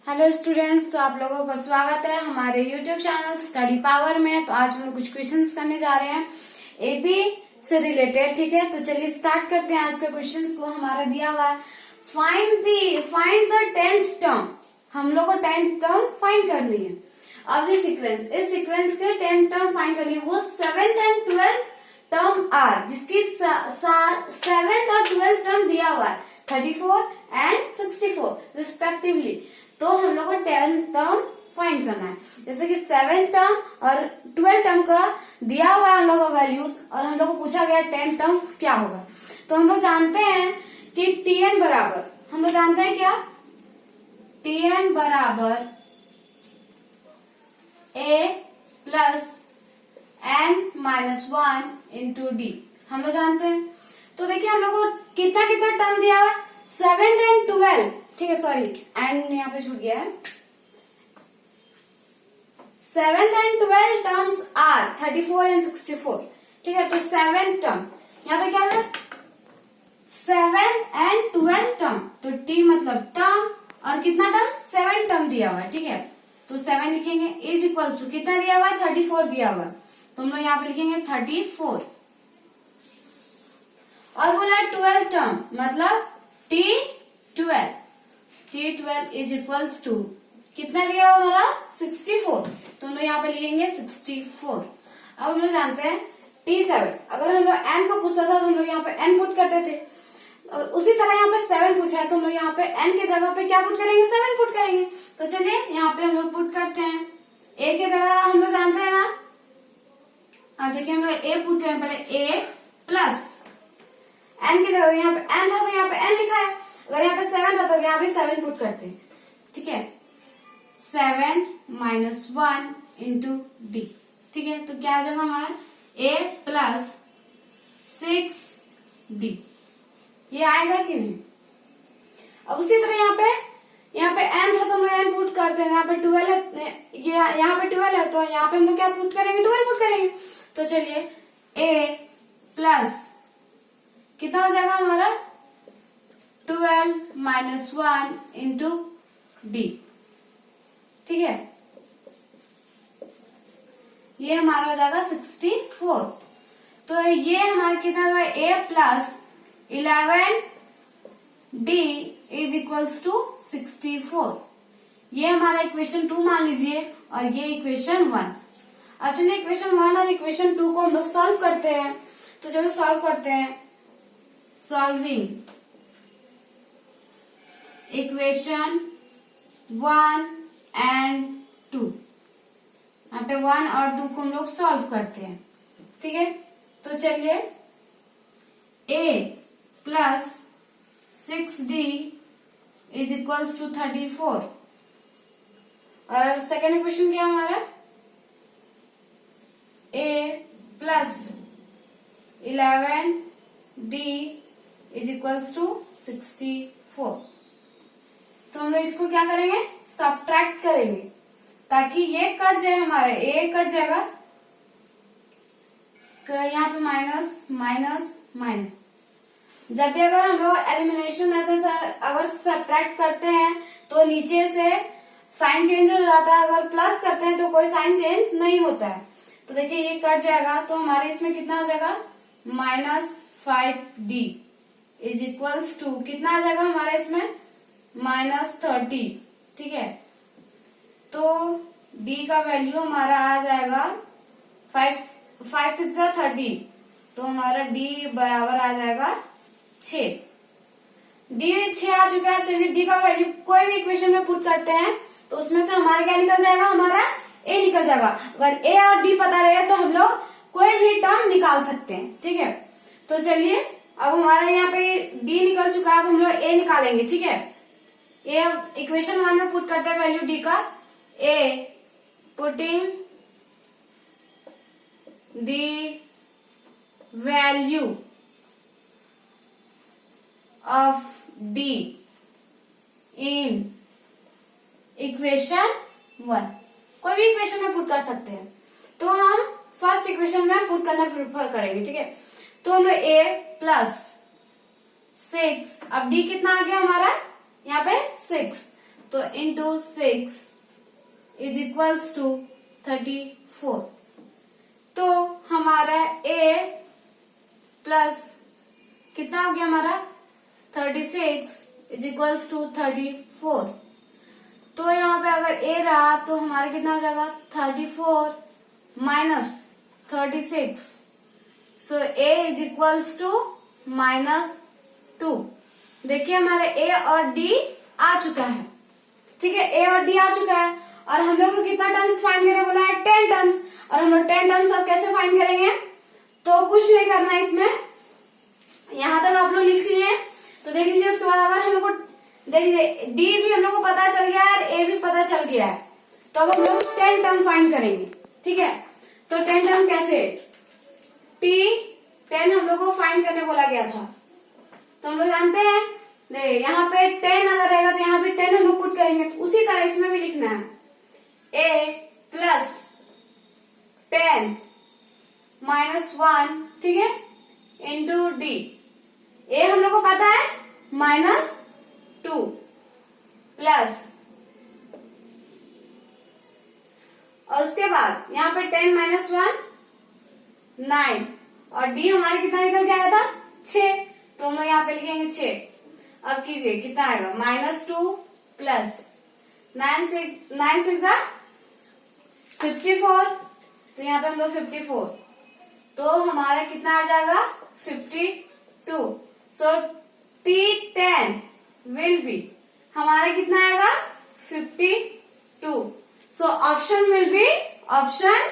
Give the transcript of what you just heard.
Hello students, तो आप लोगों का स्वागत है हमारे यूट्यूब चैनल स्टडी पावर में। तो आज हम लोग कुछ क्वेश्चंस करने जा रहे हैं एपी से रिलेटेड। ठीक है, तो चलिए स्टार्ट करते हैं आज के क्वेश्चंस को। हमारा दिया हुआ है फाइंड द 10th टर्म। हम लोग को 10th टर्म फाइंड करनी है। अब इस सीक्वेंस के 10th टर्म फाइंड करनी है। वो 7th and 12th term are, जिसकी 7th और 12th टर्म दिया हुआ है 34 एंड 64 रिस्पेक्टिवली। तो हम लोग को 10th टर्म फाइंड करना है। जैसे कि 7th टर्म और 12th टर्म का दिया हुआ है हम लोग का वैल्यूज, और हम लोग को पूछा गया 10th टर्म क्या होगा। तो हम लोग जानते हैं कि Tn बराबर, हम लोग जानते हैं क्या, Tn बराबर A plus n-1 into D, हम लोग जानते हैं। तो देखिए हम लोग को कितना कितना टर्म दिया हुआ है, 7th एंड 12th। ठीक है, सॉरी एंड यहाँ पे छूट गया है। 7th and 12th terms are 34 and 64। ठीक है, तो 7th टर्म यहाँ पे क्या है, 7th एंड 12th टर्म, तो टी मतलब टर्म, और कितना टर्म, 7 टर्म दिया हुआ है। ठीक है, तो 7 लिखेंगे इज इक्वल्स टू कितना दिया हुआ है, 34 दिया हुआ है, तो हम लोग यहाँ पे लिखेंगे 34। और बोला 12th टर्म मतलब T12 इज इक्वल्स टू कितना दिया हुआ हमारा, 64, तो हम लोग यहाँ पे लिखेंगे 64। अब हम लोग जानते हैं T7, अगर हम लोग n को पूछता था तो हम लोग यहाँ पे n पुट करते थे। उसी तरह यहाँ पे 7 पूछा है तो हम लोग यहाँ पे n के जगह पे क्या पुट करेंगे, 7 पुट करेंगे। तो चलिए यहाँ पे हम लोग पुट करते हैं। a के जगह हम लोग जानते हैं ना, अब देखिए हम लोग a पुट करें, पहले a प्लस n की जगह यहाँ पे n था तो यहाँ पे n लिखा है, अगर यहाँ पे 7 था तो यहाँ पे 7 पुट करते हैं। ठीक है, 7 माइनस 1 इंटू डी। ठीक है, तो क्या आ जाएगा हमारा a प्लस 6d, ये आएगा कि नहीं। अब उसी तरह यहाँ पे n था तो हम लोग n पुट करते हैं, यहाँ पे 12 है, यहाँ पे 12 है तो यहाँ पे हम लोग क्या पुट करेंगे, 12 पुट करेंगे। तो चलिए a प्लस कितना हो जाएगा हमारा, 12 माइनस 1 इंटू डी। ठीक है, ये हमारा हो जाएगा 64। तो ये हमारा कितना होगा, a plus 11 D is equals to 64। ये हमारा इक्वेशन 2 मान लीजिए, और ये इक्वेशन 1। अब चलिए इक्वेशन 1 और इक्वेशन 2 को हम लोग सॉल्व करते हैं। तो चलो सॉल्व करते हैं। सॉल्विंग इक्वेशन 1 एंड 2, यहाँ पे 1 और 2 को हम लोग सॉल्व करते हैं। ठीक है, तो चलिए a plus 6d is equals to 34, और सेकेंड इक्वेशन क्या हमारा, a plus 11d is equals to 64। तो हम लोग इसको क्या करेंगे, सब्ट्रैक्ट करेंगे, ताकि ये कट जाए, हमारे a कट जाएगा, यहाँ पे माइनस माइनस माइनस। जब भी अगर हम लोग एलिमिनेशन मेथड से अगर सब्ट्रैक्ट करते हैं तो नीचे से साइन चेंज हो जाता है, अगर प्लस करते हैं तो कोई साइन चेंज नहीं होता है। तो देखिए ये कट जाएगा, तो हमारे इसमें कितना हो जाएगा, -5d इज इक्वल्स टू कितना आ जाएगा हमारे इसमें, -30। ठीक है, तो d का वैल्यू हमारा आ जाएगा 5 6 30, तो हमारा d बराबर आ जाएगा 6। d 6 आ चुका है। चलिए d का वैल्यू कोई भी इक्वेशन में पुट करते हैं तो उसमें से हमारा क्या निकल जाएगा, हमारा a निकल जाएगा। अगर a और d पता रहे तो हम लोग कोई भी टर्म निकाल सकते हैं। ठीक है, तो चलिए अब हमारा यहाँ पे d निकल चुका है, अब हम लोग a निकालेंगे। ठीक है, a इक्वेशन 1 में पुट करते हैं वैल्यू d का, a putting the value of d in equation 1, कोई भी इक्वेशन में पुट कर सकते हैं। तो हम फर्स्ट इक्वेशन में पुट करना प्रेफर करेंगे। ठीक है, तो हम लोग a प्लस 6, अब d कितना आ गया हमारा, यहाँ पे 6, तो इंटू 6 इज इक्वल्स टू 34। तो हमारा a प्लस कितना हो गया हमारा 36 इज इक्वल्स टू 34। तो यहाँ पे अगर a रहा तो हमारा कितना हो जाएगा 34 minus 36। So a is equals to -2। देखिए हमारे a और d आ चुका है, ठीक है, a और d आ चुका है और हम लोग को कितना टर्म्स फाइंड करने बोला है 10 टर्म्स। और हम लोग 10 टर्म्स अब कैसे फाइंड करेंगे, तो कुछ नहीं करना है इसमें, यहां तक आप लोग लिख लिए। तो देख लीजिए उसके बाद अगर हम लोग को देख लीजिए d भी हम लोग को पता चल गया है, a भी पता चल गया है, तो अब हम लोग 10 टर्म फाइंड करेंगे, ठीक है। तो 10 टर्म कैसे, t10 हम लोग को फाइंड करने बोला गया था, तो हम लोग जानते हैं देखिए यहाँ पे 10 अगर रहेगा तो यहाँ पे 10 हम लोग पुट करेंगे, तो उसी तरह इसमें भी लिखना है a प्लस 10 -1, ठीक है, इंटू d। a हम लोग को पता है -2 प्लस, और उसके बाद यहाँ पे 10 -1 9 और d हमारे कितना निकल के आया था 6, तो हम लोग यहाँ पे लिखेंगे 6। अब कीजिए कितना आएगा -2 प्लस 9 6 54, तो यहाँ पे हम लोग 54, तो हमारा कितना आ जाएगा 52। सो t10 विल बी हमारा कितना आएगा 52। So option will be option